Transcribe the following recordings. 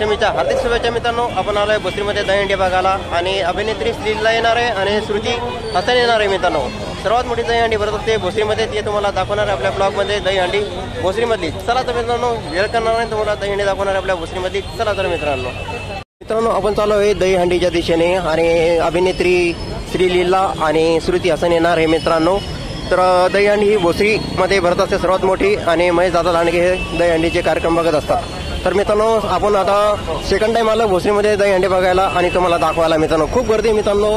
जन्माष्टमीच्या हार्दिक शुभेच्छा मित्रांनो. आपण आलोय भोसरीमध्ये दहीहंडी बघायला आणि अभिनेत्री श्रीलीला येणार आहे आणि श्रुती हसन येणार आहे मित्रांनो. सर्वात मोठी दहीहंडी भरत असते भोसरीमध्ये, ते तुम्हाला दाखवणार आहे आपल्या ब्लॉगमध्ये दहीहंडी भोसरीमधली. चला तर मित्रांनो, वेळ करणार नाही तुम्हाला दहीहंडी दाखवणार आहे आपल्या भोसरीमधली. चला तर मित्रांनो आपण चालू आहे दहीहंडीच्या दिशेने आणि अभिनेत्री श्रीलीला आणि श्रुती हसन येणार आहे मित्रांनो. तर दहीहंडी ही भोसरीमध्ये भरत असते सर्वात मोठी आणि महेश दादा लांडगे हे दहीहंडीचे कार्यक्रम बघत असतात. तर मित्रांनो, आपण आता सेकंड टाइम आलो भोसरीमध्ये दहीहंडी बघायला आणि तुम्हाला दाखवायला. मित्रांनो खूप गर्दी मित्रांनो,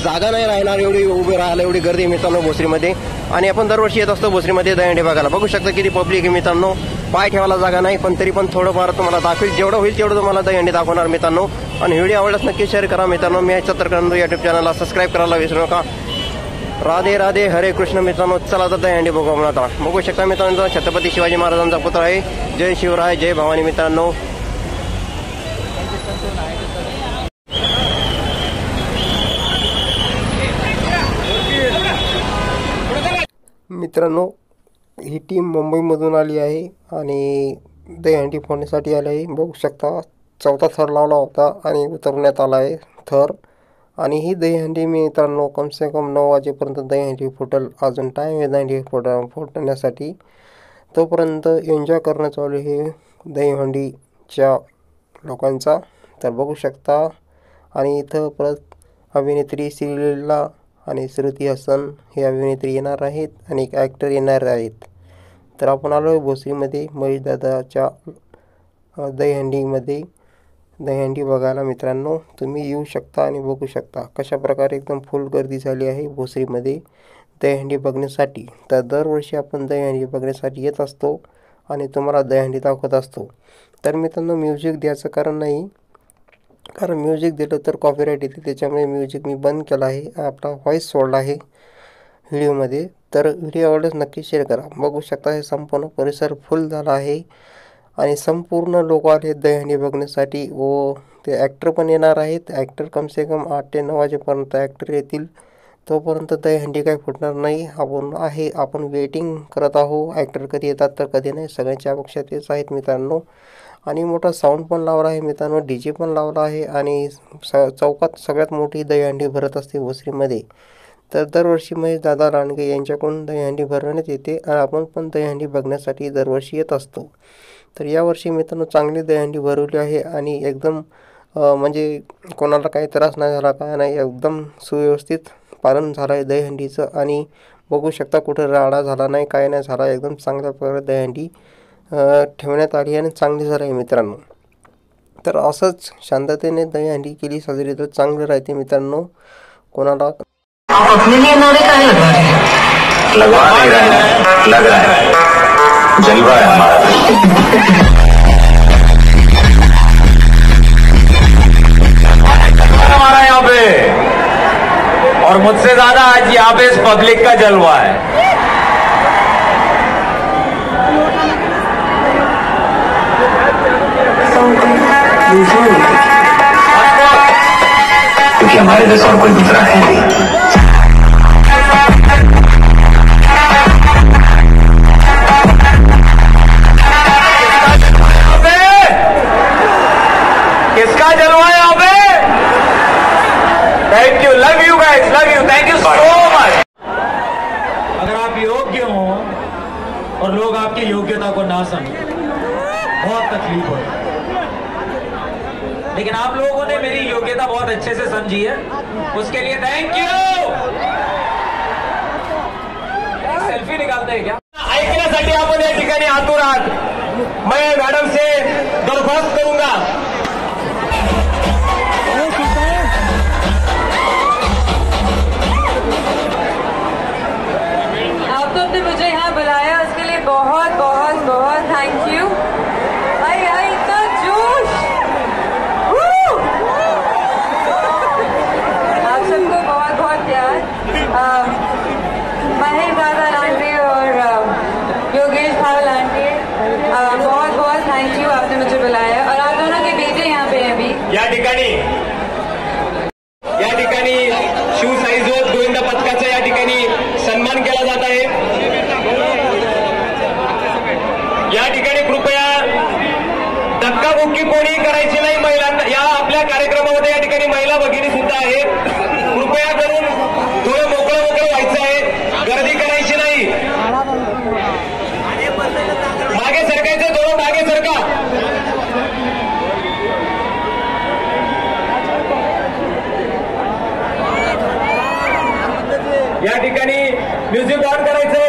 जागा नाही राहणार एवढी उभी राहायला, एवढी गर्दी मित्रांनो भोसरीमध्ये. आणि आपण दरवर्षी येत असतो भोसरीमध्ये दहीहंडी बघायला. बघू शकता किती पब्लिक आहे मित्रांनो, पाय ठेवायला जागा नाही, पण तरी पण थोडंफार तुम्हाला दाखवेल, जेवढं होईल तेवढं तुम्हाला दहीहंडी दाखवणार मित्रांनो. आणि व्हिडिओ आवडल्यास नक्की शेअर करा मित्रांनो. मी चत्रकांत यूट्यूब चॅनलला सबस्क्राईब करायला विसरू नका. राधे राधे हरे कृष्ण मित्रांनो. चला तर दहीहंडी बघू आपण आता. बघू शकता मित्रांनो, छत्रपती शिवाजी महाराजांचा पुत्र आहे. जय शिवराय जय भवानी मित्रांनो. मित्रांनो, ही टीम मुंबईमधून आली आहे आणि दहीहंडी फोडण्यासाठी आली आहे. बघू शकता, चौथा थर लावला होता आणि उतरवण्यात आला आहे थर. आणि ही दहीहंडी मित्रांनो कमसे कम 9 वाजेपर्यंत दहीहंडी फुटल. अजून टाईम आहे दहीहंडी फुटण्यासाठी. तोपर्यंत एन्जॉय करणं चालू आहे दहीहंडीच्या लोकांचा. तर बघू शकता. आणि इथं परत अभिनेत्री श्रीलीला आणि श्रुती हसन हे अभिनेत्री येणार आहेत आणि एक ॲक्टर येणार आहेत. तर आपण आलो आहे भोसरीमध्ये महेश दादाच्या दहीहंडीमध्ये दहीहंडी बघायला मित्रांनो. तुम्ही येऊ शकता आणि बघू शकता कशा प्रकारे एकदम फुल गर्दी झाली आहे भोसरीमध्ये दहीहंडी बघण्यासाठी. तर दरवर्षी आपण दहीहंडी बघण्यासाठी येत असतो आणि तुम्हाला दहीहंडी दाखवत असतो. तर मित्रांनो, म्युझिक द्यायचं कारण नाही, कारण म्युझिक दिलं तर कॉपीराईट येते, त्याच्यामुळे म्युझिक मी बंद केलं आहे. आपला व्हॉईस सोडला आहे व्हिडिओमध्ये. तर व्हिडिओ आवडल्यास नक्की शेअर करा. बघू शकता, हे संपूर्ण परिसर फुल झाला आहे आणि संपूर्ण लोक आले दहीहंडी बघण्यासाठी व ते ॲक्टर पण येणार आहेत. ॲक्टर कमसे कम 8 ते 9 वाजेपर्यंत ॲक्टर येतील. तोपर्यंत दहीहंडी काही फुटणार नाही. आपण वेटिंग करत आहोत, ॲक्टर कधी येतात तर कधी नाही. सगळ्यांच्या अपेक्षा तेच आहेत मित्रांनो. आणि मोठा साऊंड पण लावला आहे मित्रांनो, DJ पण लावला आहे आणि चौकात सगळ्यात मोठी दहीहंडी भरत असते भोसरीमध्ये. तर दरवर्षी महेश दादा लांडगे यांच्याकडून दहीहंडी भरवण्यात येते आणि आपण पण दहीहंडी बघण्यासाठी दरवर्षी येत असतो. तर यावर्षी मित्रांनो चांगली दहीहंडी भरवली आहे आणि एकदम म्हणजे कोणाला काही त्रास नाही झाला, काय नाही, एकदम सुव्यवस्थित पालन झालं आहे दहीहंडीचं. आणि बघू शकता कुठं राडा झाला नाही, काय नाही झाला, एकदम चांगल्या प्रकारे दहीहंडी ठेवण्यात आली आणि चांगली झाली आहे मित्रांनो. तर असंच शांततेने दहीहंडी केली साजरी तर चांगलं राहते मित्रांनो. कोणाला अपने लिए नारे काहे लगा रहे हैं? लगवा नहीं रहे हैं, लग रहा है, जलवा है हमारा यहाँ पे. और मुझसे ज्यादा आज यहाँ पे इस पब्लिक का जलवा है. क्योंकि हमारे जैसा और कोई दूसरा है नहीं. किसका जलवा है यहाँ पे? Thank you, love you guys, love you, thank you so much. अगर आप योग्य हो और लोग आपकी योग्यता को ना समझे, बहुत तकलीफ हो. लेकिन आप लोगों ने मेरी योग्यता बहुत अच्छे से समझी है, उसके लिए थैंक यू. सेल्फी निकालते हैं क्या? ऐकण्यासाठी आपण या ठिकाणी आतुर आहात. मैं मॅडम से दरख्वास्त करूंगा. आपने मुझे यहाँ बुलाया, उसके लिए बहुत बहुत बहुत थैंक यू. इतना जोश. आप सबको बहुत बहुत प्यार. महेश दादा लांडगे और योगेश भाव लांडगे, बहुत बहुत थैंक यू, आपने मुझे बुलाया. और आप दोनों के बेटे यहाँ पे हैं अभी. या ठिकाणी शिवसाईजोत गोविंद पथकाचा या ठिकाणी सन्मान केला जात आहे. या ठिकाणी कृपया धक्काबुक्की चुकी कोणी करायची नाही. महिलांना या आपल्या कार्यक्रमामध्ये या ठिकाणी महिला भगिनी सुद्धा आहेत. कृपया करून थोडं मोकळं व्हायचं आहे, गर्दी करायची नाही. मागे सरकायचं, थोडं मागे सरका. या ठिकाणी म्युझिक ऑन करायचंय.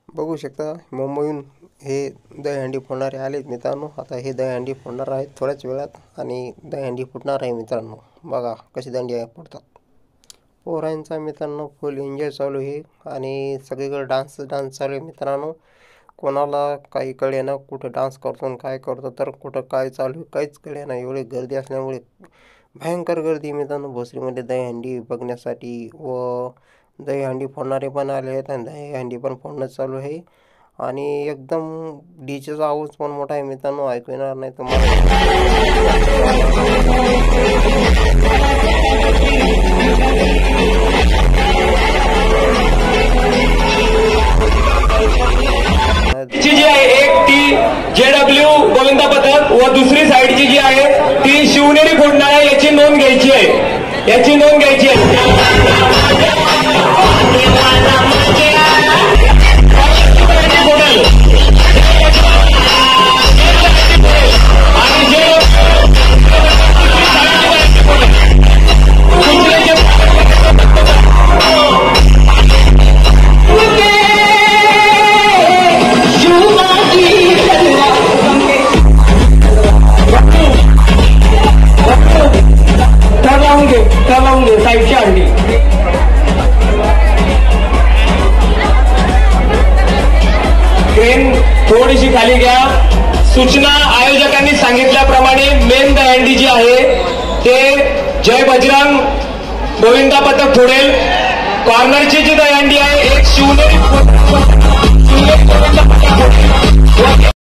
बघू शकता मुंबईहून हे दहीहंडी फोडणारे आलेत मित्रांनो. आता हे दहीहंडी फोडणार आहेत थोड्याच वेळात आणि दहीहंडी फुटणार आहे मित्रांनो. बघा कशी दंडी फोडतात. पोरांचा मित्रांनो फुल एन्जॉय चालू आहे आणि सगळीकडे डान्स चालू आहे मित्रांनो. कोणाला काही कळेना कुठं डान्स करतो आणि काय करतो, तर कुठं काय चालू आहे काहीच कळेना. एवढी गर्दी असल्यामुळे भयंकर गर्दी मित्रांनो भोसरीमध्ये दहीहंडी बघण्यासाठी. व दहीहंडी फोडणारे पण आले आहेत आणि दहीहंडी पण फोडणं चालू आहे. आणि एकदम डीजेचा आवाज पण मोठा आहे मित्रांनो, ऐकू येणार नाही तुम्हाला. जी आहे एक टी JW गोविंदा पथक व दुसरी साईडची जी आहे ती शिवनेरी फोडणार आहे. याची नोंद घ्यायची आहे, याची नोंद घ्यायची आहे. साईडची अंडी ट्रेन थोडीशी खाली घ्या. सूचना आयोजकांनी सांगितल्याप्रमाणे मेन दहीहंडी जी आहे ते जय बजरंग गोविंदा पथक फोडेल. कॉर्नरची जी दहीहंडी आहे एक शिवनेरी